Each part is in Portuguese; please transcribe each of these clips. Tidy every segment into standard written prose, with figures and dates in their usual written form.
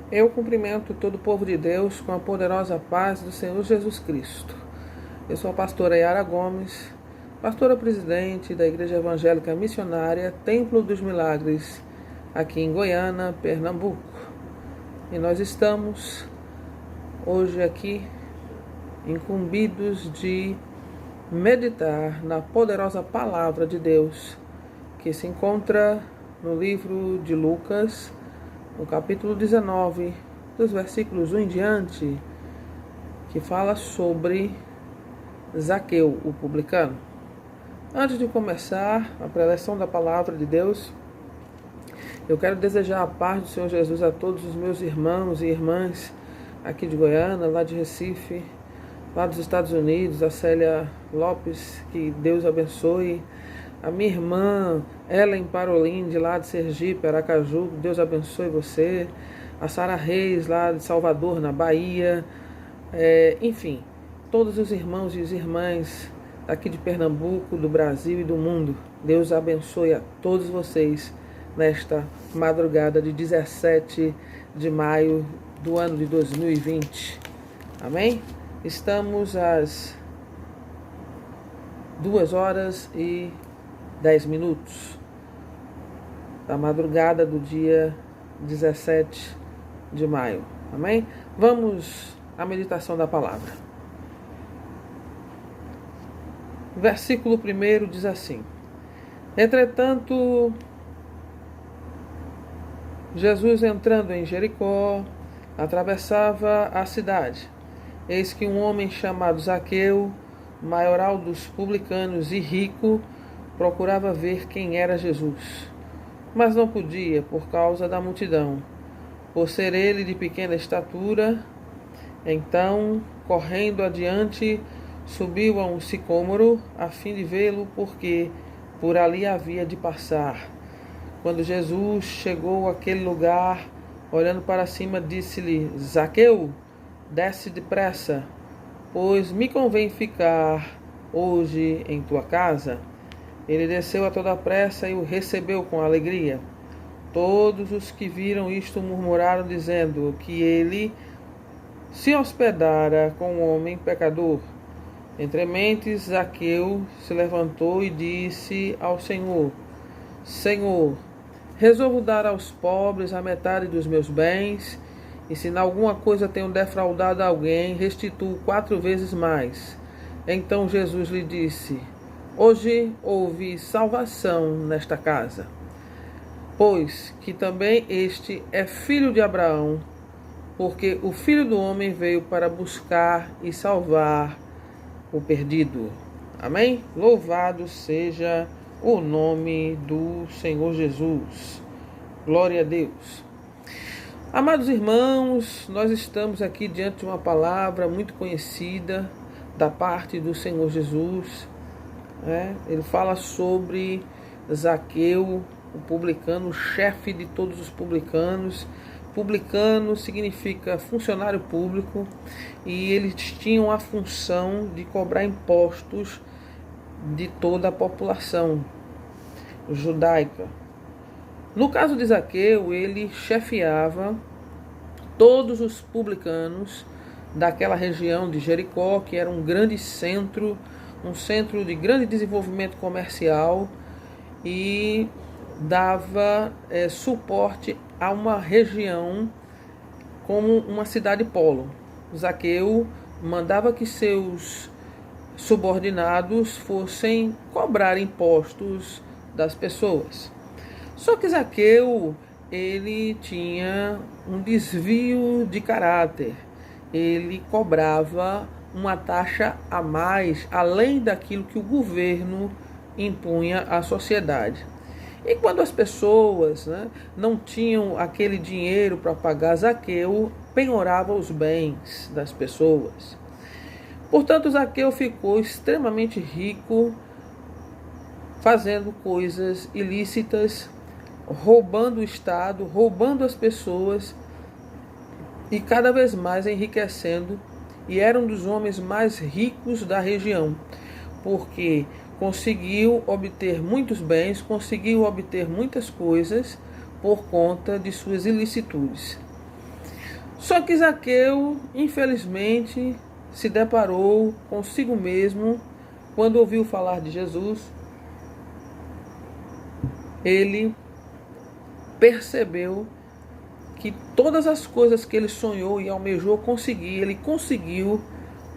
Eu cumprimento todo o povo de Deus com a poderosa paz do Senhor Jesus Cristo. Eu sou a pastora Yara Gomes, pastora presidente da Igreja Evangélica Missionária Templo dos Milagres, aqui em Goiânia, Pernambuco. E nós estamos hoje aqui incumbidos de meditar na poderosa palavra de Deus, que se encontra no livro de Lucas, no capítulo 19, dos versículos 1 em diante, que fala sobre Zaqueu, o publicano. Antes de começar a preleção da palavra de Deus, eu quero desejar a paz do Senhor Jesus a todos os meus irmãos e irmãs aqui de Goiânia, lá de Recife, lá dos Estados Unidos, a Célia Lopes, que Deus abençoe. A minha irmã Ellen Parolin, lá de Sergipe, Aracaju, Deus abençoe você. A Sara Reis, lá de Salvador, na Bahia. Enfim, todos os irmãos e as irmãs aqui de Pernambuco, do Brasil e do mundo. Deus abençoe a todos vocês nesta madrugada de 17 de maio do ano de 2020. Amém? Estamos às 2h10 da madrugada do dia 17 de maio. Amém? Vamos à meditação da palavra. Versículo 1 diz assim: Entretanto, Jesus, entrando em Jericó, atravessava a cidade. Eis que um homem chamado Zaqueu, maioral dos publicanos e rico, procurava ver quem era Jesus, mas não podia por causa da multidão, por ser ele de pequena estatura. Então, correndo adiante, subiu a um sicômoro a fim de vê-lo, porque por ali havia de passar. Quando Jesus chegou àquele lugar, olhando para cima, disse-lhe: Zaqueu, desce depressa, pois me convém ficar hoje em tua casa. Ele desceu a toda pressa e o recebeu com alegria. Todos os que viram isto murmuraram, dizendo que ele se hospedara com um homem pecador. Entre mentes, Zaqueu se levantou e disse ao Senhor: Senhor, resolvo dar aos pobres a metade dos meus bens, e se em alguma coisa tenho defraudado alguém, restituo 4 vezes mais. Então Jesus lhe disse: Hoje houve salvação nesta casa, pois que também este é filho de Abraão, porque o Filho do Homem veio para buscar e salvar o perdido. Amém? Louvado seja o nome do Senhor Jesus. Glória a Deus. Amados irmãos, nós estamos aqui diante de uma palavra muito conhecida da parte do Senhor Jesus. Ele fala sobre Zaqueu, o publicano, o chefe de todos os publicanos. Publicano significa funcionário público, e eles tinham a função de cobrar impostos de toda a população judaica. No caso de Zaqueu, ele chefiava todos os publicanos daquela região de Jericó, que era um grande centro, um centro de grande desenvolvimento comercial, e dava suporte a uma região como uma cidade polo. Zaqueu mandava que seus subordinados fossem cobrar impostos das pessoas. Só que Zaqueu, ele tinha um desvio de caráter. Ele cobrava uma taxa a mais, além daquilo que o governo impunha à sociedade. E quando as pessoas não tinham aquele dinheiro para pagar, Zaqueu penhorava os bens das pessoas. Portanto, Zaqueu ficou extremamente rico, fazendo coisas ilícitas, roubando o Estado, roubando as pessoas e cada vez mais enriquecendo, e era um dos homens mais ricos da região, porque conseguiu obter muitos bens, conseguiu obter muitas coisas por conta de suas ilicitudes. Só que Zaqueu, infelizmente, se deparou consigo mesmo quando ouviu falar de Jesus. Ele percebeu que todas as coisas que ele sonhou e almejou conseguir, ele conseguiu,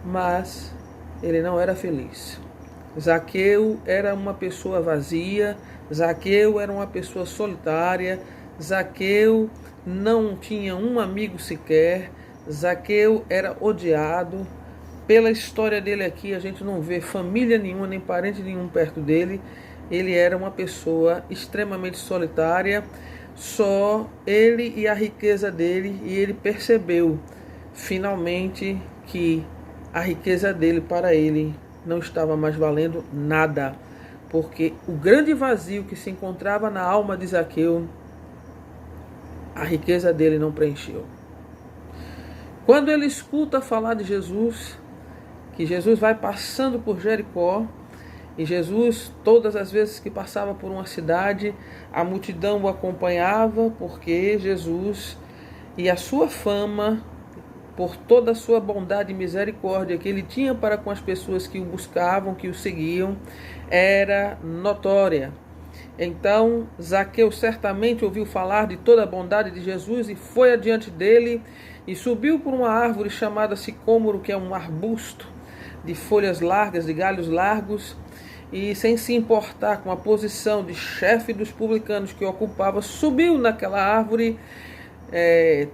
mas ele não era feliz. Zaqueu era uma pessoa vazia, Zaqueu era uma pessoa solitária, Zaqueu não tinha um amigo sequer, Zaqueu era odiado. Pela história dele aqui, a gente não vê família nenhuma, nem parente nenhum perto dele. Ele era uma pessoa extremamente solitária, só ele e a riqueza dele, e ele percebeu finalmente que a riqueza dele para ele não estava mais valendo nada, porque o grande vazio que se encontrava na alma de Zaqueu, a riqueza dele não preencheu. Quando ele escuta falar de Jesus, que Jesus vai passando por Jericó, e Jesus, todas as vezes que passava por uma cidade, a multidão o acompanhava, porque Jesus e a sua fama, por toda a sua bondade e misericórdia que ele tinha para com as pessoas que o buscavam, que o seguiam, era notória. Então, Zaqueu certamente ouviu falar de toda a bondade de Jesus e foi adiante dele e subiu por uma árvore chamada sicômoro, que é um arbusto de folhas largas, de galhos largos, e sem se importar com a posição de chefe dos publicanos que ocupava, subiu naquela árvore,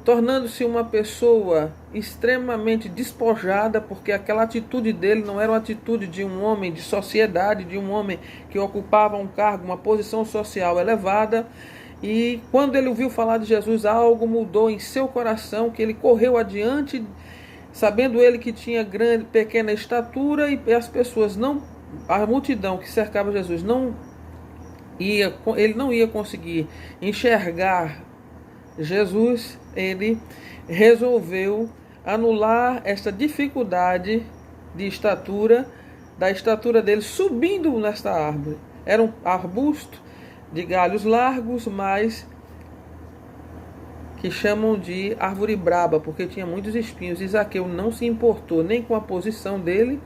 tornando-se uma pessoa extremamente despojada, porque aquela atitude dele não era uma atitude de um homem de sociedade, de um homem que ocupava um cargo, uma posição social elevada. E quando ele ouviu falar de Jesus, algo mudou em seu coração, que ele correu adiante, sabendo ele que tinha pequena estatura, e as pessoas a multidão que cercava Jesus ele não ia conseguir enxergar Jesus. Ele resolveu anular esta dificuldade de estatura, da estatura dele, subindo nesta árvore. Era um arbusto de galhos largos, mas que chamam de árvore braba, porque tinha muitos espinhos. E Zaqueu não se importou nem com a posição dele,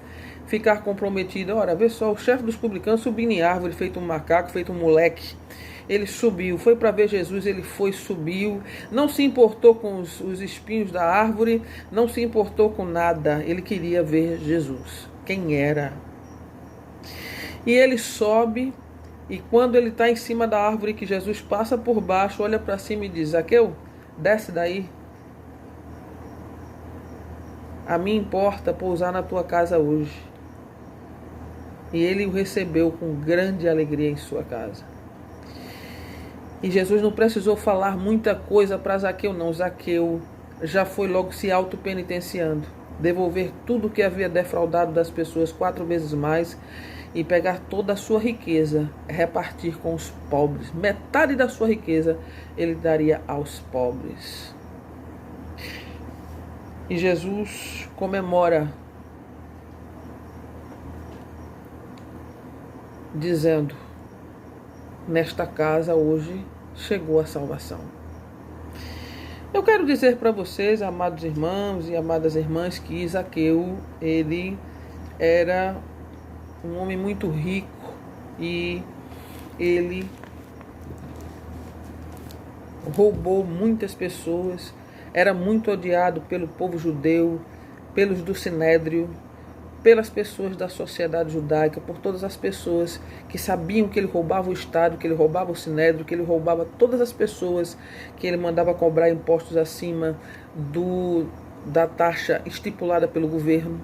ficar comprometido. Ora, vê só, o chefe dos publicanos subindo em árvore, feito um macaco, feito um moleque. Ele subiu, foi para ver Jesus, ele foi, subiu, não se importou com os espinhos da árvore, não se importou com nada, ele queria ver Jesus, quem era. E ele sobe, e quando ele está em cima da árvore, que Jesus passa por baixo, olha para cima e diz: Zaqueu, desce daí. A mim importa pousar na tua casa hoje. E ele o recebeu com grande alegria em sua casa. E Jesus não precisou falar muita coisa para Zaqueu, não. Zaqueu já foi logo se auto-penitenciando, devolver tudo que havia defraudado das pessoas 4 vezes mais e pegar toda a sua riqueza, repartir com os pobres. Metade da sua riqueza ele daria aos pobres. E Jesus comemora, dizendo: nesta casa hoje chegou a salvação. Eu quero dizer para vocês, amados irmãos e amadas irmãs, que Zaqueu, ele era um homem muito rico e ele roubou muitas pessoas, era muito odiado pelo povo judeu, pelos do Sinédrio, pelas pessoas da sociedade judaica, por todas as pessoas que sabiam que ele roubava o Estado, que ele roubava o Sinédrio, que ele roubava todas as pessoas, que ele mandava cobrar impostos acima da taxa estipulada pelo governo.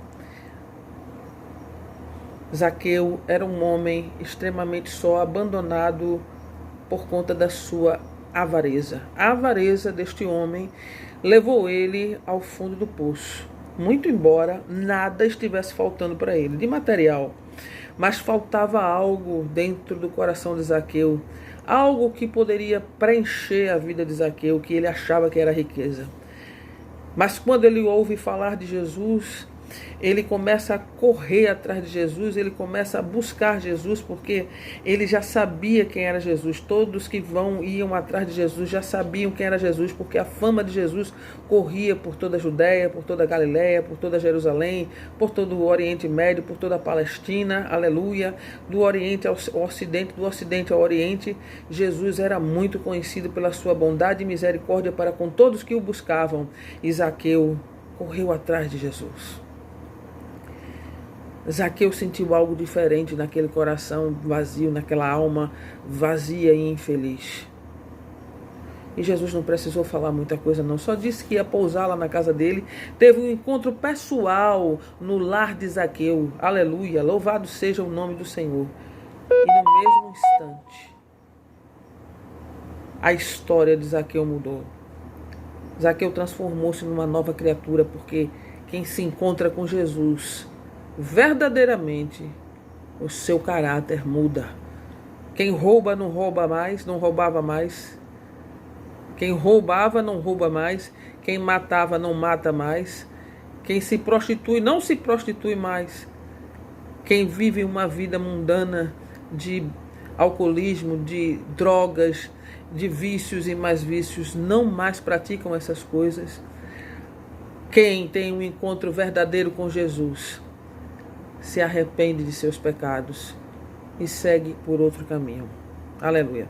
Zaqueu era um homem extremamente só, abandonado por conta da sua avareza. A avareza deste homem levou ele ao fundo do poço. Muito embora nada estivesse faltando para ele de material, mas faltava algo dentro do coração de Zaqueu, algo que poderia preencher a vida de Zaqueu, que ele achava que era riqueza. Mas quando ele ouve falar de Jesus, ele começa a correr atrás de Jesus, ele começa a buscar Jesus, porque ele já sabia quem era Jesus. Todos que iam atrás de Jesus já sabiam quem era Jesus, porque a fama de Jesus corria por toda a Judéia, por toda a Galiléia, por toda Jerusalém, por todo o Oriente Médio, por toda a Palestina, aleluia, do Oriente ao Ocidente, do Ocidente ao Oriente. Jesus era muito conhecido pela sua bondade e misericórdia para com todos que o buscavam. E Zaqueu correu atrás de Jesus. Zaqueu sentiu algo diferente naquele coração vazio, naquela alma vazia e infeliz. E Jesus não precisou falar muita coisa não, só disse que ia pousar lá na casa dele. Teve um encontro pessoal no lar de Zaqueu. Aleluia, louvado seja o nome do Senhor. E no mesmo instante, a história de Zaqueu mudou. Zaqueu transformou-se numa nova criatura, porque quem se encontra com Jesus, verdadeiramente, o seu caráter muda. Quem rouba não rouba mais, não roubava mais. Quem roubava não rouba mais. Quem matava não mata mais. Quem se prostitui não se prostitui mais. Quem vive uma vida mundana de alcoolismo, de drogas, de vícios e mais vícios, não mais praticam essas coisas. Quem tem um encontro verdadeiro com Jesus se arrepende de seus pecados e segue por outro caminho. Aleluia.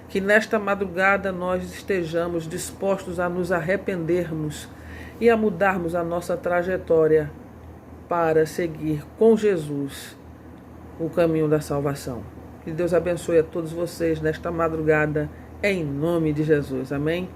Que nesta madrugada nós estejamos dispostos a nos arrependermos e a mudarmos a nossa trajetória para seguir com Jesus o caminho da salvação. Que Deus abençoe a todos vocês nesta madrugada, em nome de Jesus. Amém?